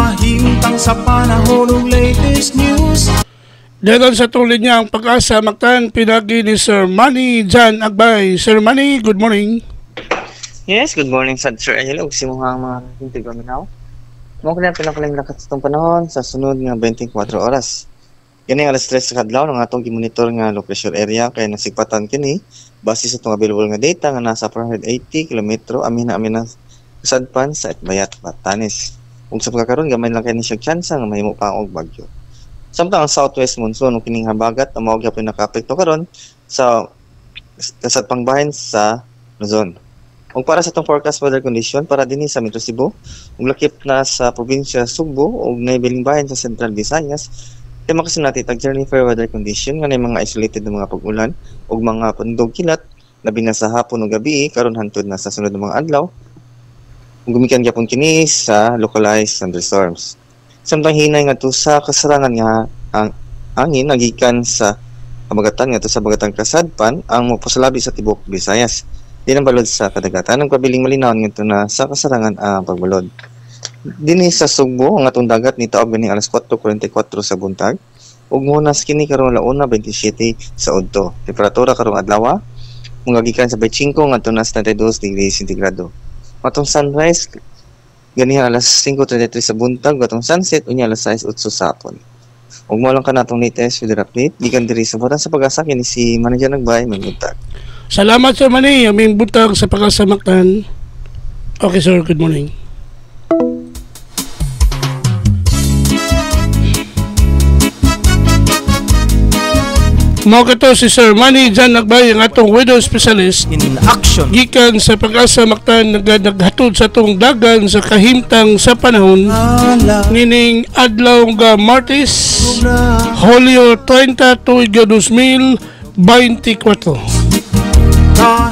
kahimtang sa panahon ug latest news. Dayon sa tulid niya ang Pag-asa Mactan pinagi ni Sir Manny Jan Agbay. Sir Manny, good morning. Yes, good morning sa Sir Angelo. Si mga hintig kami now. Mo kanya pinakaling lakat sa itong panahon sa sunod nga 24 oras. Kini alas 3 sa kadlaw ng atong gimonitor nga low pressure area kay nasigpatan kini base sa itong available nga data nga nasa 480 km amin na kasadpan sa Itbayat, Batanes. Ug sa pagkakaroon gamay lang kay ni siya tsansa nga mahimo pa og bagyo. Samtang ang southwest monsoon ug kining habagat ang mao gyapon nakaapekto karon sa kasadpang bahin sa Luzon. Ug para sa itong forecast weather condition para dinhi sa Metro Cebu, ug lakip na sa probinsya Sugbo ug naibiling bahin sa Central Visayas, kay makasinati tag journey fair weather condition nga mga isolated na mga pag-ulan ug mga pandog kilat labi na sa hapon ug gabi karon hangtod na sa sunod nga mga adlaw. Gumikan gyapon kini sa localized thunderstorms. Samtang hinay ngadto sa kasarangan nga ang angin nagikan sa habagatan ngadto sa habagatang kasadpan ang mopasalabi sa tibok Visayas. Di nang balod sa kadagatan ang kabiling malinaw ngadto na sa kasarangan ang pagbalod. Dinhi sa Sugbo ang atong dagat ni taog ganing alas 4:44 sa buntag ug munas kini karon launa 27 sa udto. Temperatura karong adlaw mga gikan sa 25 ngadto na sa 32 degrees centigrado. Matong sunrise ganiha alas 5:33 sa buntag, atong sunset unya alas 6:08 sa hapon. Ug mo lang kanatong latest weather update gikan diri sa Butan sa Pag-asa kini si Manager Nagbay Manguntag. Salamat Sir Manny, aming butang sa Pag-asa Mactan. Okay sir, good morning. Mao kato si Sir Manny Jan Agbay ang atong weather specialist In action. gikan sa Pag-asa Mactan naghatod sa tong dagan sa kahimtang sa panahon nining adlaw nga Martes Hulyo 30 2024.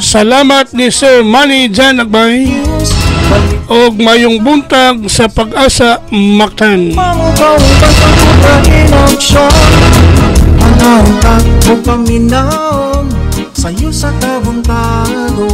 Salamat ni Sir Manny Jan Agbay og mayong buntag sa Pag-asa Mactan. Panahon ka o paminaw sa'yo sa tabong tago.